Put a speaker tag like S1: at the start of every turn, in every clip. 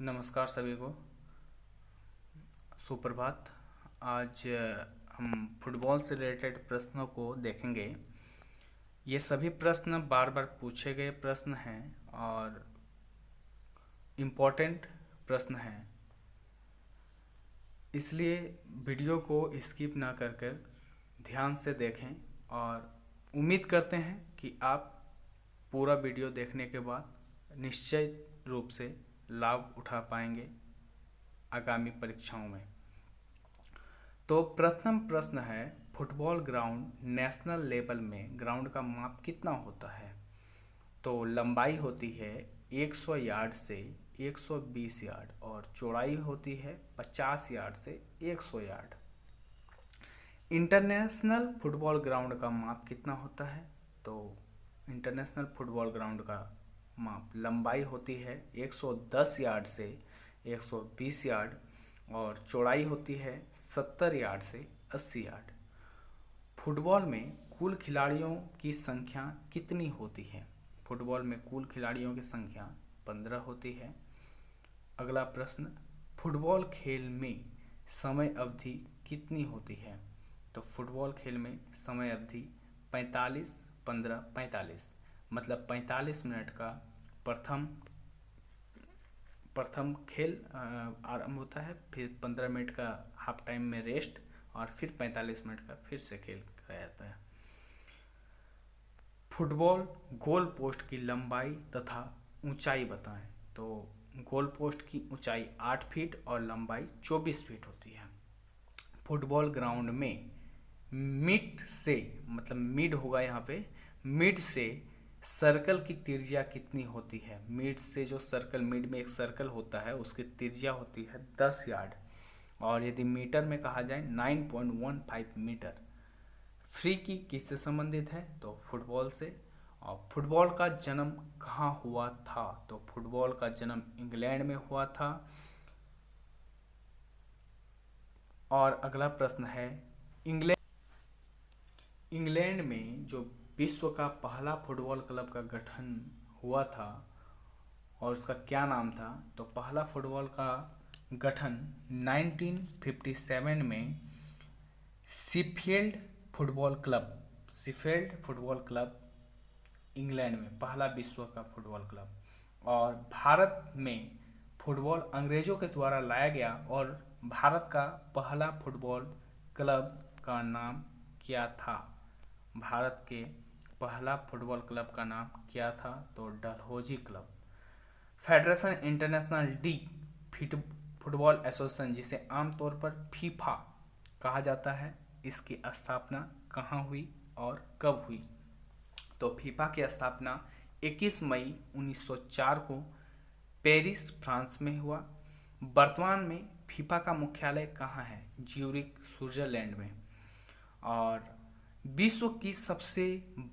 S1: नमस्कार सभी को। सुप्रभात। आज हम फुटबॉल से रिलेटेड प्रश्नों को देखेंगे। ये सभी प्रश्न बार बार पूछे गए प्रश्न हैं और इम्पोर्टेंट प्रश्न हैं, इसलिए वीडियो को स्किप ना कर कर ध्यान से देखें और उम्मीद करते हैं कि आप पूरा वीडियो देखने के बाद निश्चित रूप से लाभ उठा पाएंगे आगामी परीक्षाओं में। तो प्रथम प्रश्न है, फुटबॉल ग्राउंड नेशनल लेवल में ग्राउंड का माप कितना होता है? तो लंबाई होती है 100 यार्ड से 120 यार्ड और चौड़ाई होती है 50 यार्ड से 100 यार्ड। इंटरनेशनल फुटबॉल ग्राउंड का माप कितना होता है? तो इंटरनेशनल फुटबॉल ग्राउंड का माप लंबाई होती है 110 यार्ड से 120 यार्ड और चौड़ाई होती है 70 यार्ड से 80 यार्ड। फुटबॉल में कुल खिलाड़ियों की संख्या कितनी होती है? फुटबॉल में कुल खिलाड़ियों की संख्या 15 होती है। अगला प्रश्न, फुटबॉल खेल में समय अवधि कितनी होती है? तो फुटबॉल खेल में समय अवधि 45, 15, 45 मतलब 45 मिनट का प्रथम खेल आरंभ होता है, फिर 15 मिनट का हाफ टाइम में रेस्ट और फिर 45 मिनट का फिर से खेल कराया जाता है। फुटबॉल गोल पोस्ट की लंबाई तथा ऊंचाई बताएं। तो गोल पोस्ट की ऊंचाई 8 फीट और लंबाई 24 फीट होती है। फुटबॉल ग्राउंड में मिड से मतलब मिड होगा यहाँ पे, मिड से सर्कल की त्रिज्या कितनी होती है? मिड से जो सर्कल, मिड में एक सर्कल होता है उसकी त्रिज्या होती है 10 यार्ड और यदि मीटर में कहा जाए 9.15 मीटर। फ्री किक किससे संबंधित है? तो फुटबॉल से। और फुटबॉल का जन्म कहाँ हुआ था? तो फुटबॉल का जन्म इंग्लैंड में हुआ था। और अगला प्रश्न है, इंग्लैंड में जो विश्व का पहला फुटबॉल क्लब का गठन हुआ था और उसका क्या नाम था? तो पहला फुटबॉल का गठन 1957 में सीफील्ड फुटबॉल क्लब इंग्लैंड में पहला विश्व का फुटबॉल क्लब। और भारत में फुटबॉल अंग्रेजों के द्वारा लाया गया और भारत का पहला फुटबॉल क्लब का नाम क्या था? भारत के पहला फुटबॉल क्लब का नाम क्या था? तो Dalhousie club. Federation international D football association, जिसे आमतौर पर फीफा कहा जाता है, इसकी स्थापना कहाँ हुई और कब हुई? तो फीफा की स्थापना 21 मई 1904 को पेरिस, फ्रांस में हुआ। वर्तमान में फीफा का मुख्यालय कहाँ है? ज्यूरिख, स्विट्जरलैंड में। और विश्व की सबसे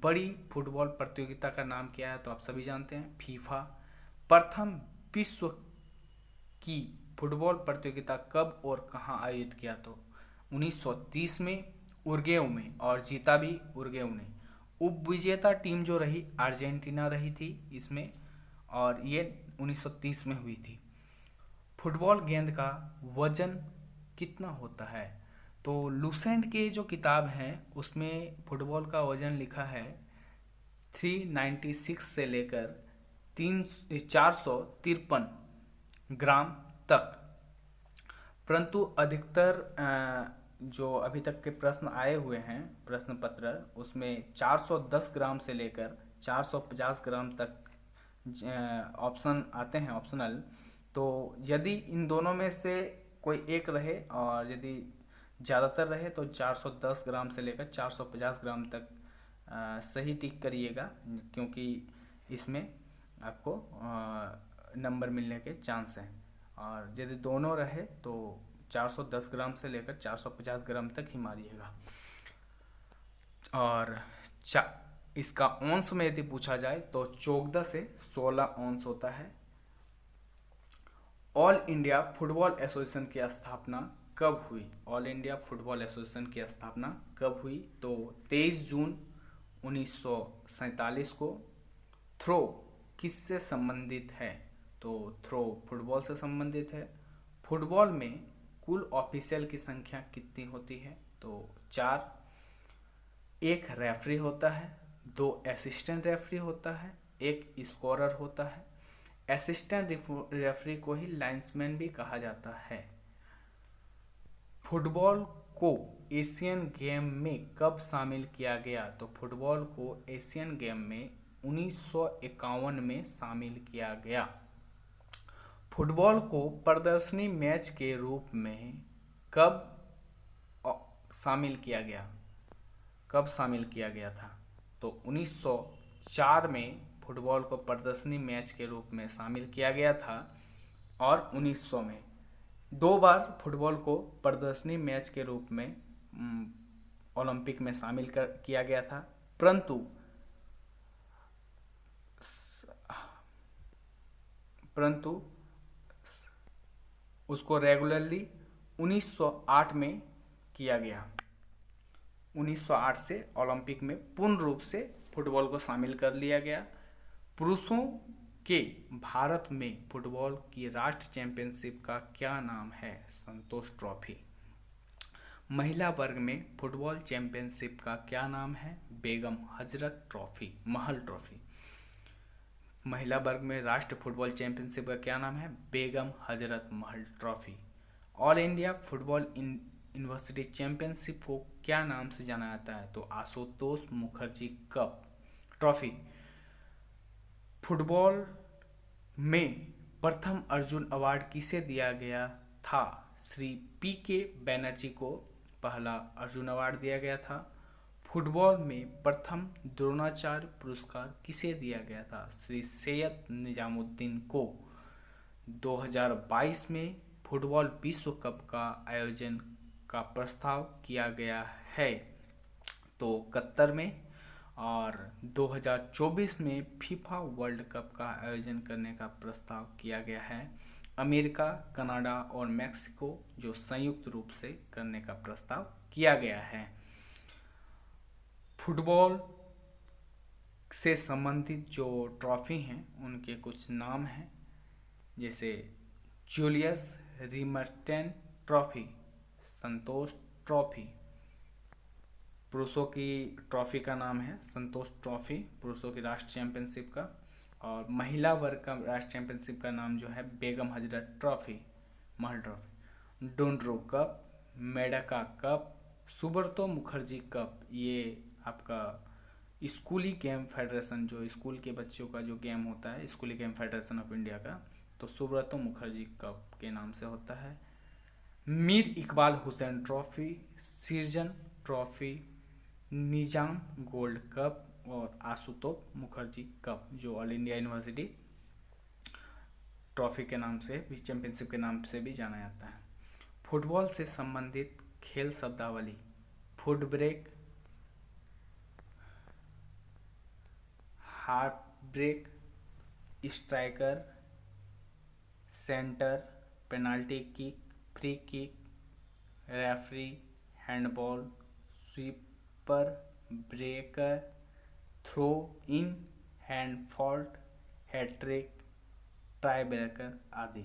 S1: बड़ी फुटबॉल प्रतियोगिता का नाम क्या है? तो आप सभी जानते हैं, फीफा। प्रथम विश्व की फुटबॉल प्रतियोगिता कब और कहाँ आयोजित किया? तो 1930 में उरुग्वे में, और जीता भी उरुग्वे ने। उपविजेता टीम जो रही अर्जेंटीना रही थी इसमें, और ये 1930 में हुई थी। फुटबॉल गेंद का वजन कितना होता है? तो लूसेंट के जो किताब हैं उसमें फुटबॉल का वजन लिखा है 396 से लेकर 453 ग्राम तक। परंतु अधिकतर जो अभी तक के प्रश्न आए हुए हैं प्रश्न पत्र, उसमें 410 ग्राम से लेकर 450 ग्राम तक ऑप्शन आते हैं, ऑप्शनल। तो यदि इन दोनों में से कोई एक रहे और यदि ज़्यादातर रहे तो 410 ग्राम से लेकर 450 ग्राम तक सही टिक करिएगा, क्योंकि इसमें आपको नंबर मिलने के चांस हैं। और यदि दोनों रहे तो 410 ग्राम से लेकर 450 ग्राम तक ही मारिएगा। और इसका औंस में यदि पूछा जाए तो 14 से 16 औंस होता है। ऑल इंडिया फुटबॉल एसोसिएशन की स्थापना कब हुई? ऑल इंडिया फुटबॉल एसोसिएशन की स्थापना कब हुई? तो 23 जून 1947 को। थ्रो किससे संबंधित है? तो थ्रो फुटबॉल से संबंधित है। फुटबॉल में कुल ऑफिशियल की संख्या कितनी होती है? तो 4। एक रेफरी होता है, 2 असिस्टेंट रेफरी होता है, 1 स्कोरर होता है। असिस्टेंट रेफरी को ही लाइन्समैन भी कहा जाता है। फुटबॉल को एशियन गेम में कब शामिल किया गया? तो फुटबॉल को एशियन गेम में 1951 में शामिल किया गया। फुटबॉल को प्रदर्शनी मैच के रूप में कब शामिल किया गया? कब शामिल किया गया था? तो 1904 में फुटबॉल को प्रदर्शनी मैच के रूप में शामिल किया गया था और 1900 में 2 बार फुटबॉल को प्रदर्शनी मैच के रूप में ओलंपिक में शामिल किया गया था, परंतु उसको रेगुलरली 1908 में किया गया। 1908 से ओलंपिक में पूर्ण रूप से फुटबॉल को शामिल कर लिया गया। पुरुषों के भारत में फुटबॉल की राष्ट्रीय चैंपियनशिप का क्या नाम है? संतोष ट्रॉफी। महिला वर्ग में फुटबॉल चैंपियनशिप का क्या नाम है? बेगम हजरत ट्रॉफी, महल ट्रॉफी। महिला वर्ग में राष्ट्रीय फुटबॉल चैंपियनशिप का क्या नाम है? Begum Hazrat Mahal trophy. All India football university championship को क्या नाम से जाना जाता है? तो Ashutosh Mukherjee cup trophy. Football में प्रथम अर्जुन अवार्ड किसे दिया गया था? श्री पी.के. बैनर्जी को पहला अर्जुन अवार्ड दिया गया था। फुटबॉल में प्रथम द्रोणाचार्य पुरस्कार किसे दिया गया था? श्री सैयद निजामुद्दीन को। 2022 में फुटबॉल विश्व कप का आयोजन का प्रस्ताव किया गया है तो कतर में, और 2024 में फीफा वर्ल्ड कप का आयोजन करने का प्रस्ताव किया गया है अमेरिका, कनाडा और मेक्सिको, जो संयुक्त रूप से करने का प्रस्ताव किया गया है। फुटबॉल से संबंधित जो ट्रॉफी हैं उनके कुछ नाम हैं, जैसे जूलियस रिमर्टेन ट्रॉफी, संतोष ट्रॉफी। पुरुषों की ट्रॉफी का नाम है संतोष ट्रॉफी, पुरुषों की राष्ट्रीय चैंपियनशिप का। और महिला वर्ग का राष्ट्रीय चैंपियनशिप का नाम जो है बेगम हजरत ट्रॉफी, महल trophy. डोंड्रो cup, medical cup, Subroto Mukherjee cup, ये आपका स्कूली गेम फेडरेशन, जो स्कूल के बच्चों का जो गेम होता है, स्कूली गेम फेडरेशन ऑफ इंडिया का, तो सुब्रतो मुखर्जी कप के नाम से होता है। मीर इकबाल हुसैन ट्रॉफी, सिरजन ट्रॉफी, निजाम गोल्ड कप और आशुतोष मुखर्जी कप, जो ऑल इंडिया यूनिवर्सिटी ट्रॉफी के नाम से भी, चैंपियनशिप के नाम से भी जाना जाता है। फुटबॉल से संबंधित खेल शब्दावली: foot break, heart break, striker, centre, penalty kick, free kick, referee, handball, sweeper, breaker, throw in, hand fault, hat trick, tie breaker आदि।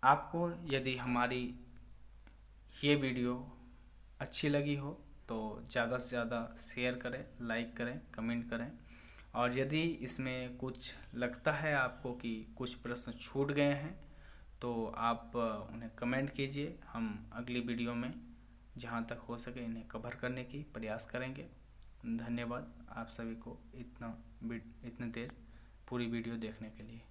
S1: आपको यदि हमारी ये वीडियो अच्छी लगी हो तो ज़्यादा से ज़्यादा शेयर करें, लाइक करें, कमेंट करें, और यदि इसमें कुछ लगता है आपको कि कुछ प्रश्न छूट गए हैं तो आप उन्हें कमेंट कीजिए। हम अगली वीडियो में जहाँ तक हो सके इन्हें कवर करने की प्रयास करेंगे। धन्यवाद आप सभी को इतनी देर पूरी वीडियो देखने के लिए।